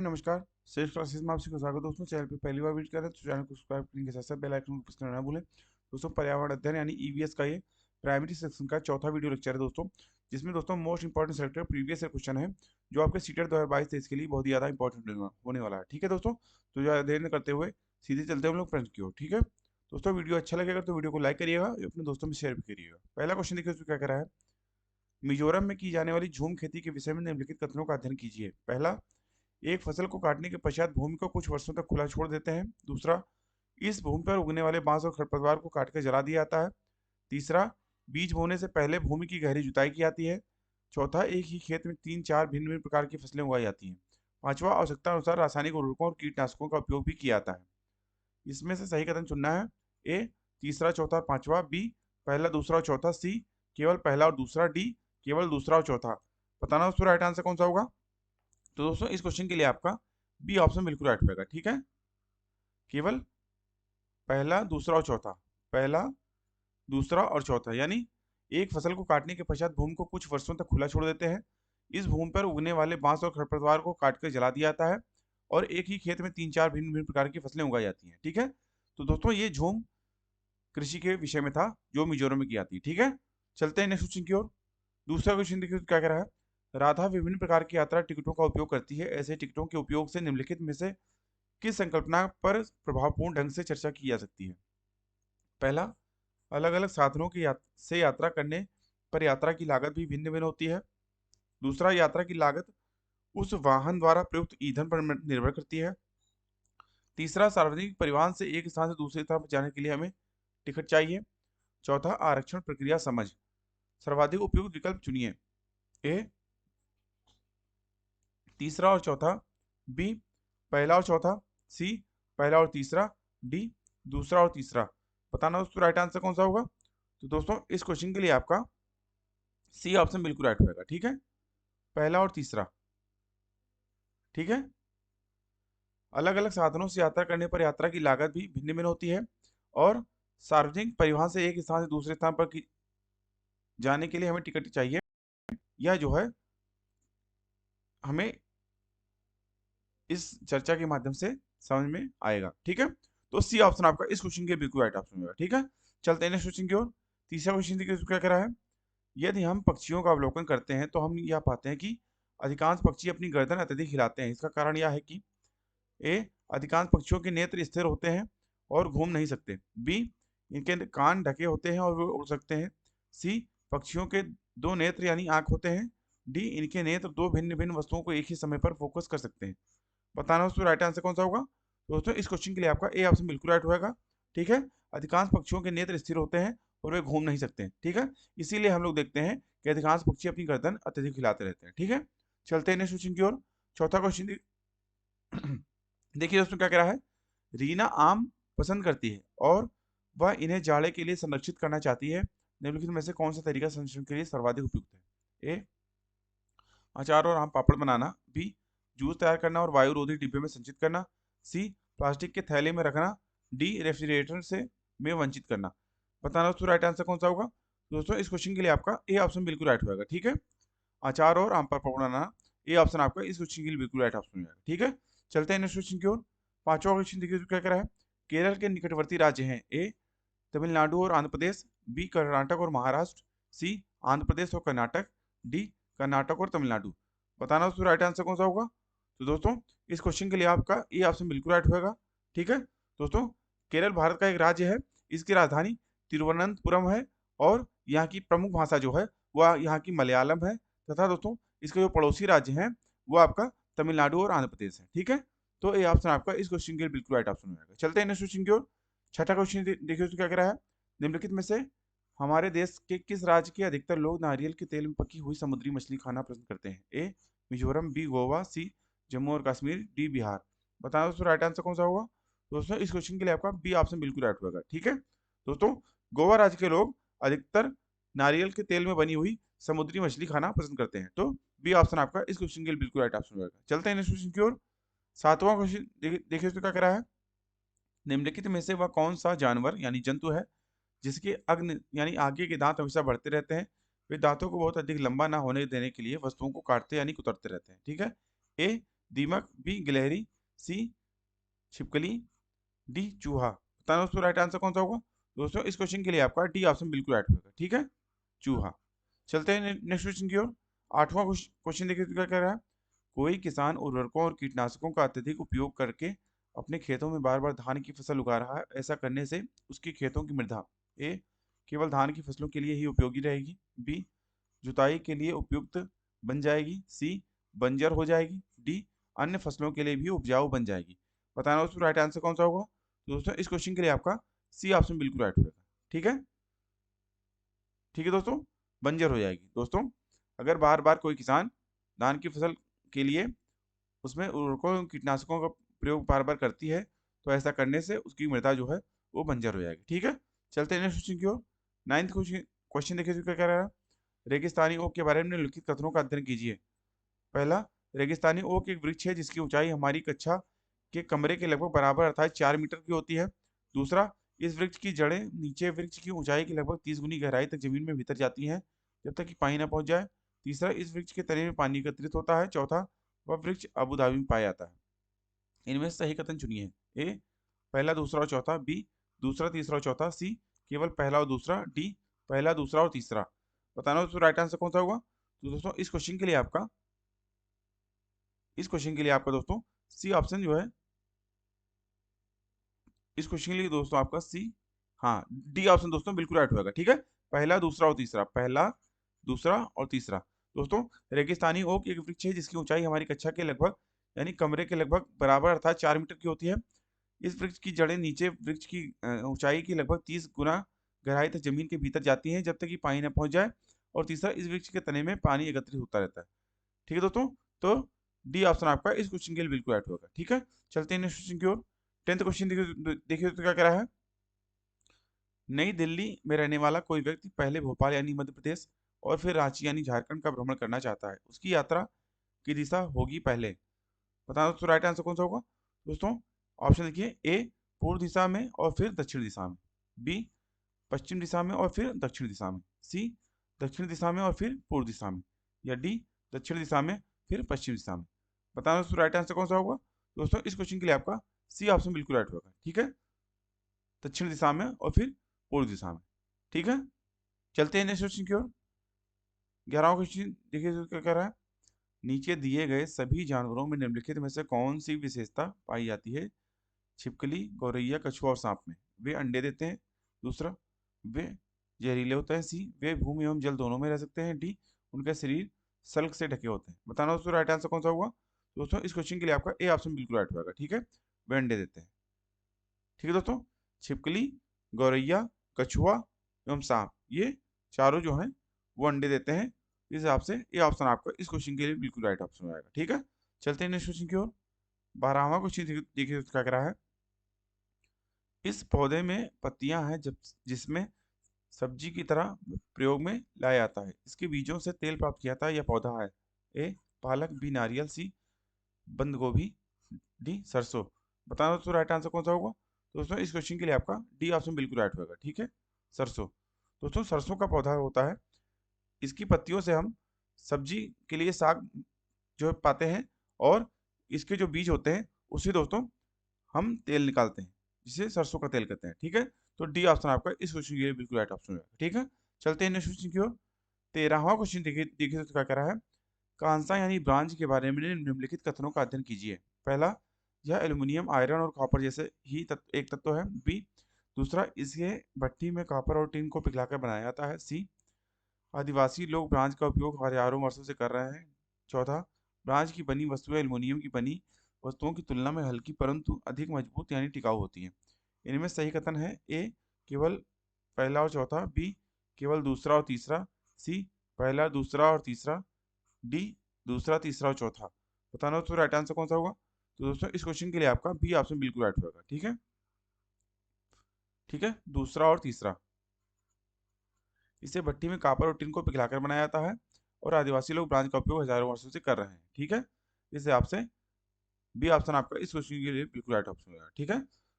नमस्कार। Self classes में आपसे स्वागत है दोस्तों। चैनल पे पहली बार विजिट कर रहे हैं तो चैनल को सब्सक्राइब करने के साथ साथ बेल आइकन को प्रेस करना ना भूलें। दोस्तों, पर्यावरण अध्ययन यानी ईवीएस का ये प्राइमरी सेक्शन का चौथा वीडियो लेक्चर है दोस्तों, जिसमें दोस्तों most important selected previous question है जो आपके सीटेट 2022-23 के लिए बहुत ही ज़्यादा इंपॉर्टेंट होने वाला है। ठीक है दोस्तों, तो ज़्यादा देर न करते हुए सीधे चलते हैं हम लोग प्रश्न की ओर। ठीक है दोस्तों, वीडियो अच्छा लगेगा तो वीडियो को लाइक करिएगा, अपने दोस्तों में शेयर भी करिएगा। पहला क्वेश्चन देखिए उसमें क्या कह रहा है। मिजोरम में की जाने वाली झूम खेती के विषय में निम्नलिखित कथनों का अध्ययन कीजिए। पहला, एक फसल को काटने के पश्चात भूमि को कुछ वर्षों तक खुला छोड़ देते हैं। दूसरा, इस भूमि पर उगने वाले बांस और खरपतवार को काट कर जला दिया जाता है। तीसरा, बीज बोने से पहले भूमि की गहरी जुताई की जाती है। चौथा, एक ही खेत में 3-4 भिन्न भिन्न प्रकार की फसलें उगाई जाती हैं। पांचवा, आवश्यकता अनुसार रासायनिक उर्वरकों और कीटनाशकों का उपयोग भी किया जाता है। इसमें से सही कथन चुनना है। ए तीसरा, चौथा और पांचवा। बी पहला, दूसरा और चौथा। सी केवल पहला और दूसरा। डी केवल दूसरा और चौथा। बताना उसका राइट आंसर कौन सा होगा। तो दोस्तों, इस क्वेश्चन के लिए आपका बी ऑप्शन बिल्कुल राइट होगा। ठीक है, केवल पहला, दूसरा और चौथा। पहला, दूसरा और चौथा, यानी एक फसल को काटने के पश्चात भूमि को कुछ वर्षों तक खुला छोड़ देते हैं। इस भूमि पर उगने वाले बांस और खरपतवार को काटकर जला दिया जाता है और एक ही खेत में 3-4 भिन्न भिन्न प्रकार की फसलें उगाई जाती हैं। ठीक है, तो दोस्तों ये झूम कृषि के विषय में था जो मिजोरम में की जाती है। ठीक है, चलते हैं नेक्स्ट क्वेश्चन की ओर। दूसरा क्वेश्चन देखिए क्या कह रहा है। राधा विभिन्न प्रकार की यात्रा टिकटों का उपयोग करती है। ऐसे टिकटों के उपयोग से निम्नलिखित में से किस संकल्पना पर प्रभावपूर्ण ढंग से चर्चा की जा सकती है। पहला, अलग अलग साधनों की से यात्रा करने पर यात्रा की लागत भी भिन्न भिन्न होती है। दूसरा, यात्रा की लागत उस वाहन द्वारा प्रयुक्त ईंधन पर निर्भर करती है। तीसरा, सार्वजनिक परिवहन से एक स्थान से दूसरे स्थान पर जाने के लिए हमें टिकट चाहिए। चौथा, आरक्षण प्रक्रिया समझ। सर्वाधिक उपयुक्त विकल्प चुनिए। ए तीसरा और चौथा। बी पहला और चौथा। सी पहला और तीसरा। डी दूसरा और तीसरा। बताना दोस्तों राइट आंसर कौन सा होगा। तो दोस्तों, इस क्वेश्चन के लिए आपका सी ऑप्शन बिल्कुल राइट होगा। ठीक है, पहला और तीसरा। ठीक है, अलग अलग साधनों से यात्रा करने पर यात्रा की लागत भी भिन्न भिन्न होती है और सार्वजनिक परिवहन से एक स्थान से दूसरे स्थान पर जाने के लिए हमें टिकट चाहिए। यह जो है हमें इस चर्चा के माध्यम से समझ में आएगा। ठीक है, तो सी ऑप्शन आपका इस क्वेश्चन के बिल्कुल राइट ऑप्शन होगा। ठीक है, चलते हैं नेक्स्ट क्वेश्चन की ओर। तीसरा क्वेश्चन देखिए क्या कह रहा है। यदि हम पक्षियों का अवलोकन करते हैं तो हम यह पाते हैं कि अधिकांश पक्षी अपनी गर्दन अत्यधिक हिलाते हैं। इसका कारण यह है कि ए अधिकांश पक्षियों के नेत्र स्थिर होते हैं और घूम नहीं सकते। बी इनके कान ढके होते हैं और वे उड़ सकते हैं। सी पक्षियों के दो नेत्र यानी आंख होते हैं। डी इनके नेत्र दो भिन्न भिन्न वस्तुओं को एक ही समय पर फोकस कर सकते हैं। बताना उसमें राइट आंसर कौन सा होगा। दोस्तों, इस क्वेश्चन के लिए आपका ए ऑप्शन बिल्कुल राइट होगा। ठीक है, अधिकांश पक्षियों के नेत्र स्थिर होते हैं और वे घूम नहीं सकते। ठीक है, इसीलिए हम लोग देखते हैं कि अधिकांश पक्षी अपनी गर्दन अत्यधिक हिलाते रहते हैं। ठीक है, चलते हैं नेक्स्ट क्वेश्चन की ओर। चौथा क्वेश्चन देखिए दोस्तों क्या कह रहा है। रीना आम पसंद करती है और वह इन्हें जाड़े के लिए संरक्षित करना चाहती है। निम्नलिखित में से कौन सा तरीका संरक्षण के लिए सर्वाधिक उपयुक्त है। ए अचार और आम पापड़ बनाना। बी जूस तैयार करना और वायुरोधी डिब्बे में संचित करना। सी प्लास्टिक के थैले में रखना। डी रेफ्रिजरेटर से में वंचित करना। बताना दोस्तों राइट आंसर कौन सा होगा। दोस्तों, इस क्वेश्चन के लिए आपका ए ऑप्शन बिल्कुल राइट होगा। ठीक है, अचार और आम पापड़ बनाना, ए ऑप्शन आपका इस क्वेश्चन के लिए बिल्कुल राइट ऑप्शन होगा। ठीक है, चलते हैं नेक्स्ट क्वेश्चन की ओर। पांचवा क्वेश्चन देखिए क्या कह रहा है। केरल के निकटवर्ती राज्य हैं। ए तमिलनाडु और आंध्र प्रदेश। बी कर्नाटक और महाराष्ट्र। सी आंध्र प्रदेश और कर्नाटक। डी कर्नाटक और तमिलनाडु। बताना उसका राइट आंसर कौन सा होगा। तो दोस्तों, इस क्वेश्चन के लिए आपका ये ऑप्शन बिल्कुल राइट होगा। ठीक है दोस्तों, केरल भारत का एक राज्य है। इसकी राजधानी तिरुवनंतपुरम है और यहाँ की प्रमुख भाषा जो है वह यहाँ की मलयालम है। तथा दोस्तों, इसके जो पड़ोसी राज्य हैं वो आपका तमिलनाडु और आंध्र प्रदेश है। ठीक है, तो ये ऑप्शन आपका इस क्वेश्चन के लिए बिल्कुल राइट ऑप्शन होगा। चलते हैं नेक्स्ट क्वेश्चन की ओर। छठा क्वेश्चन देखिए उसमें क्या कह रहा है। निम्नलिखित में से हमारे देश के किस राज्य के अधिकतर लोग नारियल के तेल में पकी हुई समुद्री मछली खाना पसंद करते हैं। ए मिजोरम। बी गोवा। सी जम्मू और कश्मीर। डी बिहार। बताओ दोस्तों राइट आंसर कौन सा होगा। दोस्तों, इस क्वेश्चन के लिए आपका बी ऑप्शन बिल्कुल राइट होगा। ठीक है दोस्तों, गोवा राज्य के लोग अधिकतर नारियल के तेल में बनी हुई समुद्री मछली खाना पसंद करते हैं। तो बी ऑप्शन आपका इस क्वेश्चन के लिए बिल्कुल राइट ऑप्शन होगा। चलते हैं नेक्स्ट क्वेश्चन की ओर। सातवां क्वेश्चन देखिए उसमें क्या कह रहा है। निम्नलिखित में से वह कौन सा जानवर यानी जंतु है जिसके अग्नि यानी आगे के दांत हमेशा बढ़ते रहते हैं। वे दांतों को बहुत अधिक लंबा ना होने देने के लिए वस्तुओं को काटते यानी कुतरते रहते हैं। ठीक है, ए दीमक, बी गिलहरी, सी छिपकली, डी चूहा। बताना दोस्तों राइट आंसर कौन सा होगा। दोस्तों इस क्वेश्चन के लिए आपका डी ऑप्शन बिल्कुल राइट होगा। ठीक है, चूहा। चलते हैं नेक्स्ट क्वेश्चन की ओर। आठवां क्वेश्चन देखिए तो क्या कह रहा है। कोई किसान उर्वरकों और कीटनाशकों का अत्यधिक उपयोग करके अपने खेतों में बार बार धान की फसल उगा रहा है। ऐसा करने से उसकी खेतों की मृदा ए केवल धान की फसलों के लिए ही उपयोगी रहेगी, बी जुताई के लिए उपयुक्त बन जाएगी, सी बंजर हो जाएगी, डी अन्य फसलों के लिए भी उपजाऊ बन जाएगी। बताना दोस्तों राइट आंसर कौन सा होगा। तो दोस्तों इस क्वेश्चन के लिए आपका सी ऑप्शन बिल्कुल राइट होगा। ठीक है, ठीक है दोस्तों, बंजर हो जाएगी। दोस्तों अगर बार बार कोई किसान धान की फसल के लिए उसमें उर्वरकों कीटनाशकों का प्रयोग बार बार करती है तो ऐसा करने से उसकी मृदा जो है वो बंजर हो जाएगी। ठीक है, चलते हैं नेक्स्ट क्वेश्चन की ओर। नाइन्थ क्वेश्चन देखिए तो क्या कह रहा है। रेगिस्तानी ओक के बारे में निम्नलिखित कथनों का अध्ययन कीजिए। पहला, रेगिस्तानी ओक एक वृक्ष है जिसकी ऊंचाई हमारी कक्षा के कमरे के लगभग बराबर अर्थात 4 मीटर की होती है। दूसरा, इस वृक्ष की जड़ें नीचे वृक्ष की ऊंचाई की लगभग 30 गुनी गहराई तक जमीन में भीतर जाती हैं जब तक कि पानी न पहुंच जाए। तीसरा, इस वृक्ष के तने में पानी एकत्रित होता है। चौथा, वह वृक्ष अबू धाबी में पाया जाता है। इनमें से सही कथन चुनिए। ए पहला, दूसरा और चौथा, बी दूसरा, तीसरा और चौथा, सी केवल पहला और दूसरा, डी पहला, दूसरा और तीसरा। बताना दोस्तों राइट आंसर कौन सा होगा। तो दोस्तों इस क्वेश्चन के लिए आपका दोस्तों सी ऑप्शन जो है, इस क्वेश्चन के लिए दोस्तों आपका सी, हाँ डी ऑप्शन दोस्तों बिल्कुल राइट होगा। ठीक है, पहला, दूसरा और तीसरा, पहला, दूसरा और तीसरा। दोस्तों रेगिस्तानी ओक एक वृक्ष है जिसकी ऊंचाई हमारी कक्षा के लगभग यानी कमरे के लगभग बराबर अर्थात 4 मीटर की होती है। इस वृक्ष की जड़ें नीचे वृक्ष की ऊंचाई की लगभग 30 गुना गहराई तक जमीन के भीतर जाती हैं जब तक कि पानी न पहुंच जाए। और तीसरा, इस वृक्ष के तने में पानी एकत्रित होता रहता है। ठीक है दोस्तों, तो डी ऑप्शन आपका इस क्वेश्चन के लिए बिल्कुल राइट होगा। ठीक है, चलते हैं नेक्स्ट क्वेश्चन की ओर। 10th क्वेश्चन देखिए तो क्या कह रहा है। नई दिल्ली में रहने वाला कोई व्यक्ति पहले भोपाल यानी मध्य प्रदेश और फिर रांची यानी झारखंड का भ्रमण करना चाहता है। उसकी यात्रा की दिशा होगी पहले। बताओ तो राइट आंसर कौन सा होगा। दोस्तों ऑप्शन देखिए। ए पूर्व दिशा में और फिर दक्षिण दिशा में, बी पश्चिम दिशा में और फिर दक्षिण दिशा में, सी दक्षिण दिशा में और फिर पूर्व दिशा में, या डी दक्षिण दिशा में फिर पश्चिम दिशा में। बताना दोस्तों राइट आंसर कौन सा होगा। दोस्तों इस क्वेश्चन के लिए आपका सी ऑप्शन बिल्कुल राइट होगा। ठीक है, दक्षिण दिशा में और फिर पूर्व दिशा में। ठीक है, चलते हैं नेक्स्ट क्वेश्चन की ओर। 11वां क्वेश्चन देखिए तो क्या कह रहा है। नीचे दिए गए सभी जानवरों में निम्नलिखित में से कौन सी विशेषता पाई जाती है छिपकली, गौरैया, कछुआ और सांप में। वे अंडे देते हैं। दूसरा, वे जहरीले होते हैं। सी वे भूमि एवं जल दोनों में रह सकते हैं। डी उनका शरीर सल्क से ढके होते हैं। बताना दोस्तों राइट आंसर कौन सा होगा। दोस्तों इस क्वेश्चन के लिए आपका ए ऑप्शन बिल्कुल राइट होगा। ठीक है, वे अंडे देते हैं। ठीक है दोस्तों, छिपकली, गौरैया, कछुआ एवं सांप, ये चारों जो हैं वो अंडे देते हैं। इस हिसाब से ये ऑप्शन आपका इस क्वेश्चन के लिए बिल्कुल राइट ऑप्शन हो जाएगा। ठीक है, चलते हैं नेक्स्ट क्वेश्चन की ओर। 12वां क्वेश्चन देखिए क्या कह रहा है। इस पौधे में पत्तियां हैं जब जिसमें सब्जी की तरह प्रयोग में लाया जाता है। इसके बीजों से तेल प्राप्त किया जाता है। यह पौधा है। ए पालक, बी नारियल, सी बंद गोभी, डी सरसों। बताना दोस्तों राइट आंसर कौन सा होगा। दोस्तों इस क्वेश्चन के लिए आपका डी ऑप्शन बिल्कुल राइट होगा। ठीक है, सरसों। दोस्तों सरसों का पौधा होता है, इसकी पत्तियों से हम सब्जी के लिए साग जो है पाते हैं और इसके जो बीज होते हैं उससे दोस्तों हम तेल निकालते हैं जिसे सरसों का तेल कहते हैं। ठीक है, तो डी ऑप्शन आपका इस क्वेश्चन के लिए बिल्कुल राइट ऑप्शन होगा। ठीक है, चलते हैं नेक्स्ट क्वेश्चन की ओर। 13वां क्वेश्चन देखिए देखिए तो क्या कह रहा है। कांसा यानी ब्रांज के बारे में निम्नलिखित कथनों का अध्ययन कीजिए। पहला, यह एल्युमिनियम, आयरन और कॉपर जैसे ही एक तत्व है। बी दूसरा, इसके भट्टी में कॉपर और टिन को पिघलाकर बनाया जाता है। सी आदिवासी लोग ब्रांज का उपयोग हजारों वर्षों से कर रहे हैं। चौथा, ब्रांज की बनी वस्तुएं एल्युमिनियम की बनी वस्तुओं की तुलना में हल्की परंतु अधिक मजबूत यानी टिकाऊ होती हैं। इनमें सही कथन है। ए केवल पहला और चौथा, बी केवल दूसरा और तीसरा, सी पहला, दूसरा और तीसरा, डी दूसरा, तीसरा और चौथा। बताना तो राइट आंसर कौन सा होगा। तो दोस्तों इस क्वेश्चन के लिए आपका बी ऑप्शन बिल्कुल राइट होगा। ठीक है, ठीक है, दूसरा और तीसरा। इसे भट्टी में कॉपर और टिन को पिघलाकर बनाया जाता है और आदिवासी लोग ब्रांज का उपयोग हजारों वर्षों से कर रहे हैं। ठीक है, इस हिसाब से बी ऑप्शन आपका इस क्वेश्चन के लिए बिल्कुल राइट ऑप्शन होगा। ठीक है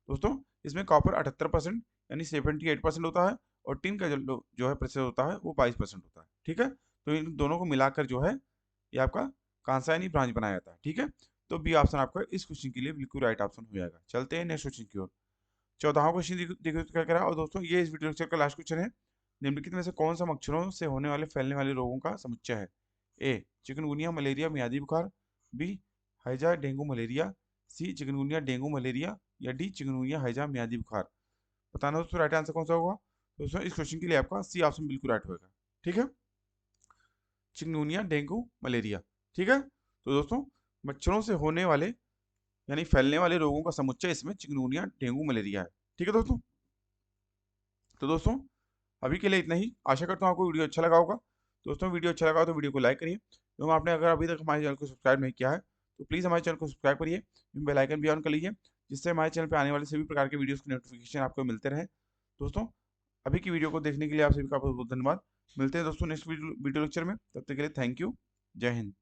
दोस्तों, इसमें कॉपर 78% यानी 78% होता है और टिन का जो है प्रतिशत होता है वो 22% होता है। ठीक है, तो इन दोनों को मिलाकर जो है ये आपका कांसा यानी ब्रांज बनाया जाता है। ठीक है, तो बी ऑप्शन आपका इस क्वेश्चन के लिए बिल्कुल राइट ऑप्शन हो जाएगा। चलते हैं नेक्स्ट क्वेश्चन की ओर। 14वां क्वेश्चन देखो क्या कह रहा है। और दोस्तों ये इस वीडियो लेक्चर का लास्ट क्वेश्चन है। निम्नलिखित में से कौन सा मच्छरों से होने वाले फैलने वाले रोगों का समुच्चय है? ए चिकनगुनिया मलेरिया मियादी बुखार, बी हैजा डेंगू मलेरिया, सी चिकनगुनिया डेंगू मलेरिया, या डी चिकनगुनिया हैजा मियादी बुखार। बताना दोस्तों राइट आंसर कौन सा होगा। दोस्तों इस क्वेश्चन के लिए आपका सी ऑप्शन बिल्कुल राइट होगा। ठीक है, चिकनगुनिया डेंगू मलेरिया। ठीक है, तो दोस्तों मच्छरों से होने वाले यानी फैलने वाले रोगों का समुच्चय इसमें चिकनगुनिया डेंगू मलेरिया है। ठीक है दोस्तों, तो दोस्तों अभी के लिए इतना ही। आशा करता हूँ आपको वीडियो अच्छा लगा होगा। दोस्तों वीडियो अच्छा लगा हो तो वीडियो को लाइक करिए, एवं आपने अगर अभी तक हमारे चैनल को सब्सक्राइब नहीं किया है तो प्लीज़ हमारे चैनल को सब्सक्राइब करिए, बेल आइकन भी ऑन कर लीजिए, जिससे हमारे चैनल पर आने वाले सभी प्रकार के वीडियोज़ के नोटिफिकेशन आपको मिलते रहे। दोस्तों अभी की वीडियो को देखने के लिए आप सभी का बहुत बहुत धन्यवाद। मिलते हैं दोस्तों नेक्स्ट वीडियो लेक्चर में, तब तक के लिए थैंक यू। जय हिंद।